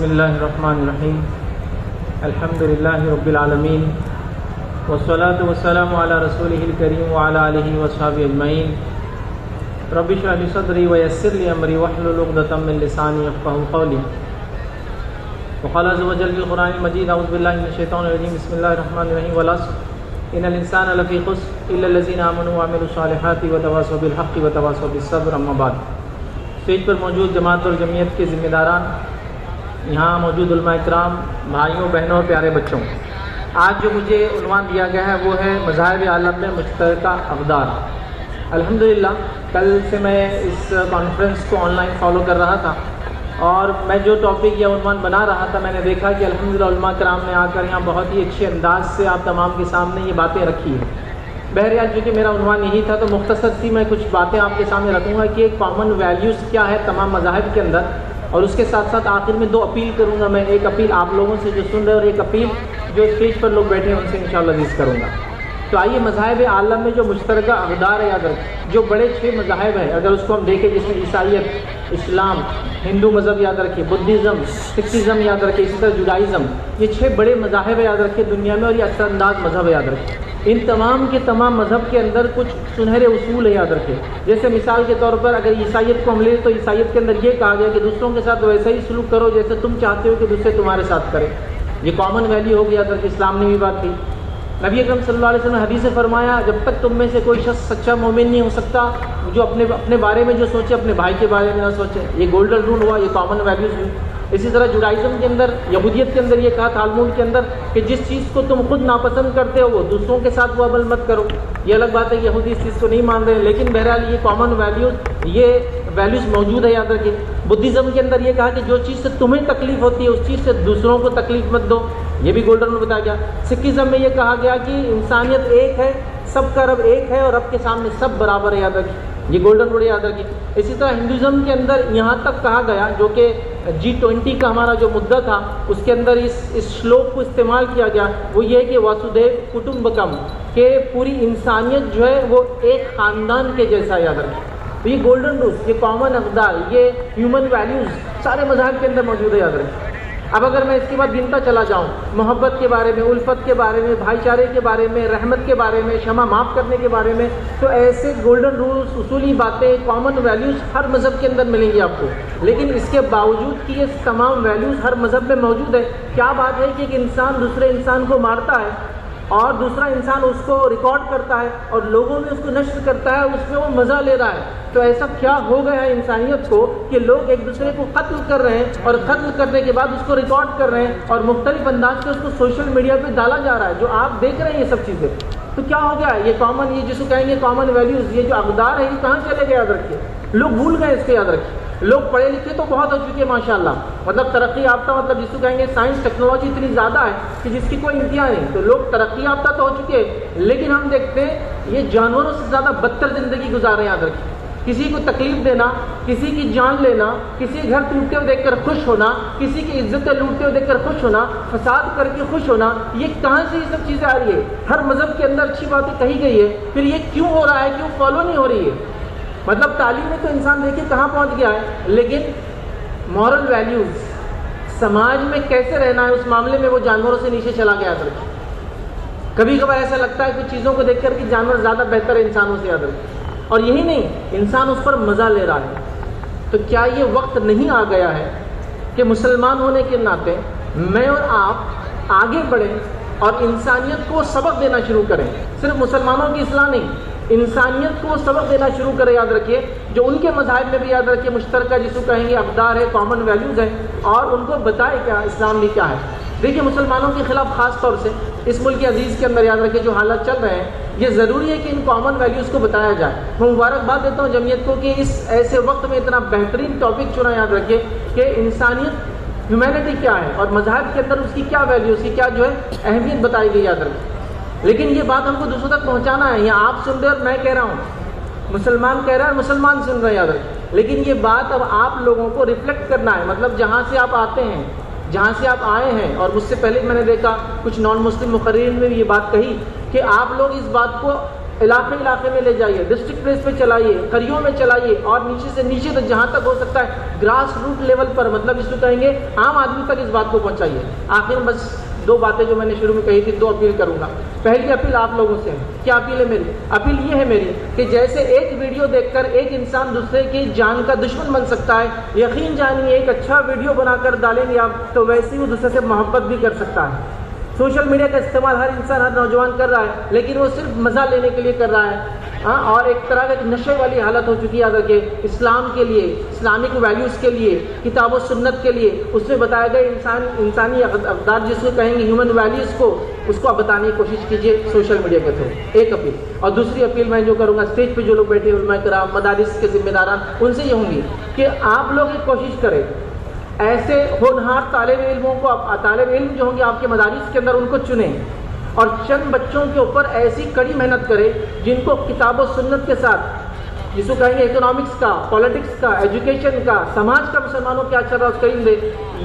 بسم اللہ الرحمن الرحیم الحمد للہ رب العالمین والصلاة والسلام علی رسولہ الکریم وعلی آلہ وصحبہ اجمعین رب اشرح لی صدری ویسر لی امری واحلل عقدۃ من لسانی یفقہوا قولی وقال عز وجل فی القرآن المجید اعوذ باللہ من الشیطان الرجیم بسم اللہ الرحمن الرحیم والعصر ان الانسان لفی خسر الا الذین آمنوا وعملوا الصالحات وتواصوا بالحق وتواصوا بالصبر اما بعد۔ اسٹیج پر موجود جماعت اور جمعیت کے ذمہ داران، یہاں موجود علماء اکرام، بھائیوں بہنوں اور پیارے بچوں، آج جو مجھے عنوان دیا گیا ہے وہ ہے مذاہب عالم میں مشترکہ اقدار۔ الحمدللہ کل سے میں اس کانفرنس کو آن لائن فالو کر رہا تھا، اور میں جو ٹاپک یا عنوان بنا رہا تھا میں نے دیکھا کہ الحمدللہ علماء کرام نے آ کر یہاں بہت ہی اچھے انداز سے آپ تمام کے سامنے یہ باتیں رکھی ہیں۔ بہرحال چونکہ میرا عنوان یہی تھا تو مختصر سی میں کچھ باتیں آپ کے سامنے رکھوں گا کہ ایک کامن ویلیوز کیا ہے تمام مذاہب کے اندر، اور اس کے ساتھ ساتھ آخر میں دو اپیل کروں گا میں، ایک اپیل آپ لوگوں سے جو سن رہے اور ایک اپیل جو اسٹیج پر لوگ بیٹھے ہیں ان سے انشاءاللہ عزیز کروں گا۔ تو آئیے مذاہب عالم میں جو مشترکہ اقدار ہے، یاد رکھیں جو بڑے 6 مذاہب ہیں، اگر اس کو ہم دیکھیں جس میں عیسائیت، اسلام، ہندو مذہب یاد رکھیں، بدھزم، سکھزم یاد رکھیں، اسی طرح جوڈائزم، یہ 6 بڑے مذاہب ہے یاد رکھیں دنیا میں، اور یہ اثر انداز مذہب ہے یاد رکھیں۔ ان تمام کے تمام مذہب کے اندر کچھ سنہرے اصول ہے یاد رکھیں۔ جیسے مثال کے طور پر اگر عیسائیت کو ہم لیں تو عیسائیت کے اندر یہ کہا گیا کہ دوسروں کے ساتھ ویسا ہی سلوک کرو جیسے تم چاہتے ہو کہ دوسرے تمہارے ساتھ کریں، یہ کامن ویلیو ہوگی یاد رکھیں۔ اسلام نے بھی بات کی، نبی اکرم صلی اللہ علیہ وسلم نے حدیث سے فرمایا جب تک تم میں سے کوئی شخص سچا مومن نہیں ہو سکتا جو اپنے بارے میں جو سوچے اپنے بھائی کے بارے میں نہ سوچے، یہ گولڈن رول ہوا، یہ کامن ویلیوز ہوئی۔ اسی طرح جوڈائزم کے اندر، یہودیت کے اندر یہ کہا تالمود کے اندر کہ جس چیز کو تم خود ناپسند کرتے ہو وہ دوسروں کے ساتھ وہ عمل مت کرو۔ یہ الگ بات ہے کہ یہودی اس چیز کو نہیں مان رہے، لیکن بہرحال یہ کامن ویلیوز موجود ہے یاد رکھیں۔ بدھزم کے اندر یہ کہا کہ جو چیز سے تمہیں تکلیف ہوتی ہے اس چیز سے دوسروں کو تکلیف مت دو، یہ بھی گولڈن رول بتایا گیا۔ سکھزم میں یہ کہا گیا کہ انسانیت ایک ہے، سب کا رب ایک ہے اور رب کے سامنے سب برابر ہے یاد رکھیں، یہ گولڈن رول یاد رکھیں۔ اسی طرح ہندوازم کے اندر یہاں تک کہا گیا، جو کہ G20 کا ہمارا جو مدعا تھا اس کے اندر اس شلوک کو استعمال کیا گیا، وہ یہ ہے کہ واسودیو کٹمبکم، کہ پوری انسانیت جو ہے وہ ایک خاندان کے جیسا یاد رکھیں۔ تو یہ گولڈن رولز، یہ کامن اقدار، یہ ہیومن ویلیوز سارے مذاہب کے اندر موجود ہے یاد رکھیں۔ اب اگر میں اس کے بعد گنتا چلا جاؤں محبت کے بارے میں، الفت کے بارے میں، بھائی چارے کے بارے میں، رحمت کے بارے میں، شمع معاف کرنے کے بارے میں، تو ایسے گولڈن رولز، اصولی باتیں، کامن ویلیوز ہر مذہب کے اندر ملیں گی آپ کو۔ لیکن اس کے باوجود کہ یہ تمام ویلیوز ہر مذہب میں موجود ہے، کیا بات ہے کہ ایک انسان دوسرے انسان کو مارتا ہے اور دوسرا انسان اس کو ریکارڈ کرتا ہے اور لوگوں میں اس کو نشر کرتا ہے، اس میں وہ مزہ لے رہا ہے، تو ایسا کیا ہو گیا ہے انسانیت کو کہ لوگ ایک دوسرے کو قتل کر رہے ہیں اور قتل کرنے کے بعد اس کو ریکارڈ کر رہے ہیں اور مختلف انداز سے اس کو سوشل میڈیا پہ ڈالا جا رہا ہے، جو آپ دیکھ رہے ہیں یہ سب چیزیں۔ تو کیا ہو گیا یہ کامن، یہ جس کو کہیں گے کامن ویلیوز، یہ جو اقدار ہے یہ کہاں چلے گئے یاد رکھیے، لوگ بھول گئے اس کو یاد رکھیے۔ لوگ پڑھے لکھے تو بہت ہو چکے ہیں ماشاءاللہ، مطلب ترقی یافتہ، مطلب جس کو کہیں گے سائنس ٹیکنالوجی اتنی زیادہ ہے کہ جس کی کوئی انتہا نہیں، تو لوگ ترقی یافتہ تو ہو چکے ہیں، لیکن ہم دیکھتے ہیں یہ جانوروں سے زیادہ بدتر زندگی گزار رہے ہیں یاد رکھیں۔ کسی کو تکلیف دینا، کسی کی جان لینا، کسی گھر ٹوٹتے ہوئے دیکھ کر خوش ہونا، کسی کی عزتیں لوٹتے ہوئے دیکھ کر خوش ہونا، فساد کر کے خوش ہونا، یہ کہاں سے یہ سب چیزیں آ رہی ہے؟ ہر مذہب کے اندر اچھی باتیں کہی گئی ہے، پھر یہ کیوں ہو رہا ہے، کیوں فالو نہیں ہو رہی ہے؟ مطلب تعلیم میں تو انسان دیکھیں کہاں پہنچ گیا ہے، لیکن مورل ویلیوز، سماج میں کیسے رہنا ہے، اس معاملے میں وہ جانوروں سے نیچے چلا گیا تھا۔ کبھی کبھار ایسا لگتا ہے کچھ چیزوں کو دیکھ کر کہ جانور زیادہ بہتر ہے انسانوں سے یاد رکھیں، اور یہی نہیں انسان اس پر مزہ لے رہا ہے۔ تو کیا یہ وقت نہیں آ گیا ہے کہ مسلمان ہونے کے ناطے میں اور آپ آگے بڑھیں اور انسانیت کو سبق دینا شروع کریں؟ صرف مسلمانوں کی اصلاح نہیں، انسانیت کو سبق دینا شروع کریں یاد رکھیے، جو ان کے مذاہب میں بھی یاد رکھیے مشترکہ جس کو کہیں گے اقدار ہے، کامن ویلیوز ہیں، اور ان کو بتائے کیا اسلام بھی کیا ہے۔ دیکھیے مسلمانوں کے خلاف خاص طور سے اس ملک عزیز کے اندر یاد رکھیے جو حالات چل رہے ہیں، یہ ضروری ہے کہ ان کامن ویلیوز کو بتایا جائے۔ میں مبارکباد دیتا ہوں جمعیت کو کہ اس ایسے وقت میں اتنا بہترین ٹاپک چنا یاد رکھیے کہ انسانیت، ہیومینٹی کیا ہے اور مذاہب کے اندر اس کی کیا ویلیو، اس کی کیا جو ہے اہمیت بتائی گئی یاد رکھیے۔ لیکن یہ بات ہم کو دوسروں تک پہنچانا ہے، یہاں آپ سن رہے اور میں کہہ رہا ہوں، مسلمان کہہ رہا ہے اور مسلمان سن رہے ہیں یاد رکھیے، لیکن یہ بات اب آپ لوگوں کو ریفلیکٹ کرنا ہے، مطلب جہاں سے آپ آتے ہیں، جہاں سے آپ آئے ہیں، اور مجھ سے پہلے میں نے دیکھا کچھ نان مسلم مقررین نے بھی یہ بات کہی کہ آپ لوگ اس بات کو علاقے میں لے جائیے، ڈسٹرکٹ پلیس پہ چلائیے، قریوں میں چلائیے، اور نیچے سے نیچے تک جہاں تک ہو سکتا ہے گراس روٹ لیول پر، مطلب اس کو کہیں گے عام آدمی تک اس بات کو پہنچائیے۔ آخر میں بس دو باتیں جو میں نے شروع میں کہی تھی، دو اپیل کروں گا۔ پہلی اپیل آپ لوگوں سے ہے۔ کیا اپیل ہے میری؟ اپیل یہ ہے میری کہ جیسے ایک ویڈیو دیکھ کر ایک انسان دوسرے کی جان کا دشمن بن سکتا ہے، یقین جانیے ایک اچھا ویڈیو بنا کر ڈالیں گے آپ تو ویسے ہی وہ دوسرے سے محبت بھی کر سکتا ہے۔ سوشل میڈیا کا استعمال ہر انسان، ہر نوجوان کر رہا ہے، لیکن وہ صرف مزہ لینے کے لیے کر رہا ہے، اور ایک طرح کا نشے والی حالت ہو چکی ہے۔ یاد رکھیں، اسلام کے لیے، اسلامک ویلیوز کے لیے، کتاب و سنت کے لیے، اس میں بتایا گئے انسانی اقدار جس کو کہیں گے ہیومن ویلیوز کو، اس کو آپ بتانے کی کوشش کیجیے سوشل میڈیا کے تھرو۔ ایک اپیل۔ اور دوسری اپیل میں جو کروں گا، اسٹیج پہ جو لوگ بیٹھے علماء کرام، مدارس کے ذمہ داران، ان سے یہ ہوں گی کہ آپ لوگ ایک کوشش کریں، ایسے ہونہار طالب علموں کو، طالب علم جو ہوں گے آپ کے مدارس کے اندر، ان کو چنیں اور چند بچوں کے اوپر ایسی کڑی محنت کرے جن کو کتاب و سنت کے ساتھ، جس کو کہیں گے اکنامکس کا، پالیٹکس کا، ایجوکیشن کا، سماج کا، مسلمانوں کیا چل رہا ہے اس کا علم دے۔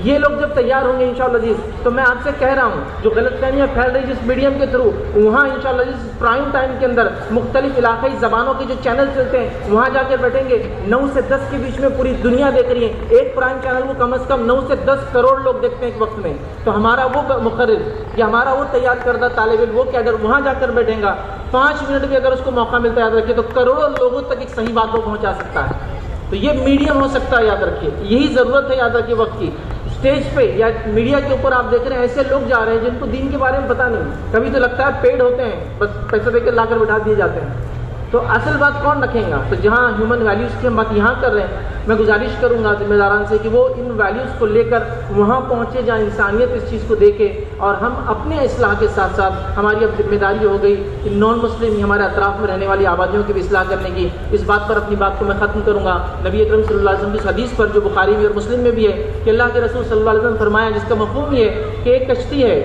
یہ لوگ جب تیار ہوں گے انشاءاللہ عزیز، تو میں آپ سے کہہ رہا ہوں جو غلط فہمیاں پھیل رہی جس میڈیم کے تھرو، وہاں انشاءاللہ عزیز پرائم ٹائم کے اندر مختلف علاقائی زبانوں کے جو چینل چلتے ہیں وہاں جا کے بیٹھیں گے۔ 9 سے 10 کے بیچ میں پوری دنیا دیکھ رہی ہے، ایک پرائم چینل کو کم از کم 9 سے 10 کروڑ لوگ دیکھتے ہیں ایک وقت میں۔ تو ہمارا وہ مقرر یا ہمارا وہ تیار کردہ طالب علم، وہ کیڈر وہاں جا کر بیٹھیں گا، 5 منٹ بھی اگر اس کو موقع ملتا ہے، یاد رکھیے، تو کروڑوں لوگوں تک ایک صحیح بات کو پہنچا سکتا ہے۔ تو یہ میڈیم ہو سکتا ہے، یاد رکھیے، یہی ضرورت ہے، یاد رکھیے وقت کی۔ اسٹیج پہ یا میڈیا کے اوپر آپ دیکھ رہے ہیں ایسے لوگ جا رہے ہیں جن کو دین کے بارے میں پتہ نہیں، کبھی تو لگتا ہے پیڈ ہوتے ہیں، بس پیسے دے کے لا کر بٹھا دیے جاتے ہیں۔ تو اصل بات کون رکھیں گا؟ تو جہاں ہیومن ویلیوز کی ہم بات یہاں کر رہے ہیں، میں گزارش کروں گا ذمہ داران سے کہ وہ ان ویلیوز کو لے کر وہاں پہنچے جہاں انسانیت اس چیز کو دیکھے، اور ہم اپنے اصلاح کے ساتھ ساتھ ہماری اب ذمہ داری ہو گئی ان نان مسلم ہمارے اطراف میں رہنے والی آبادیوں کی بھی اصلاح کرنے کی۔ اس بات پر اپنی بات کو میں ختم کروں گا۔ نبی اکرم صلی اللہ علیہ وسلم کی حدیث پر جو بخاری میں اور مسلم میں بھی ہے کہ اللہ کے رسول صلی اللہ علیہ وسلم نے فرمایا، جس کا مفہوم یہ ہے کہ ایک کشتی ہے،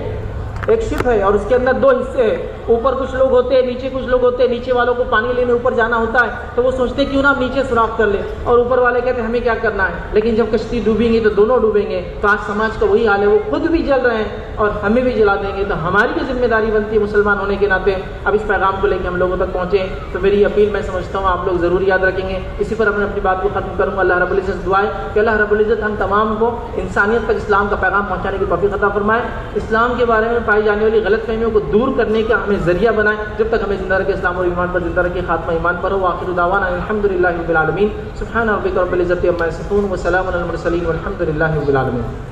ایک شپ ہے، اور اس کے اندر 2 حصے ہیں، اوپر کچھ لوگ ہوتے ہیں، نیچے کچھ لوگ ہوتے ہیں۔ نیچے والوں کو پانی لینے اوپر جانا ہوتا ہے تو وہ سوچتے کیوں نہ ہم نیچے سوراخ کر لیں، اور اوپر والے کہتے ہیں ہمیں کیا کرنا ہے۔ لیکن جب کشتی ڈوبیں گی تو دونوں ڈوبیں گے۔ تو آج سماج کا وہی حال ہے، وہ خود بھی جل رہے ہیں اور ہمیں بھی جلا دیں گے۔ تو ہماری بھی ذمہ داری بنتی ہے مسلمان ہونے کے ناطے اب اس پیغام کو لے کے ہم لوگوں تک پہنچیں۔ تو میری اپیل میں سمجھتا ہوں آپ لوگ ضرور یاد رکھیں گے۔ اسی پر میں اپنی بات کو ختم کروں گا۔ اللہ رب العزت دعا ہے کہ اللہ رب العزت ہم تمام کو انسانیت تک اسلام کا پیغام پہنچانے کی توفیق عطا فرمائے، اسلام کے بارے میں پائی جانے والی غلط فہمیوں کو دور کرنے کا ہمیں ذریعہ بنائے، جب تک ہمیں زندہ رکھے اسلام اور ایمان پر زندہ رکھے، خاتمہ ایمان پر ہو۔ آخر دعوانا الحمدللہ رب العالمین، سبحان ربک رب العزت عما یصفون، وسلام علی المرسلین، والحمد للہ رب العالمین۔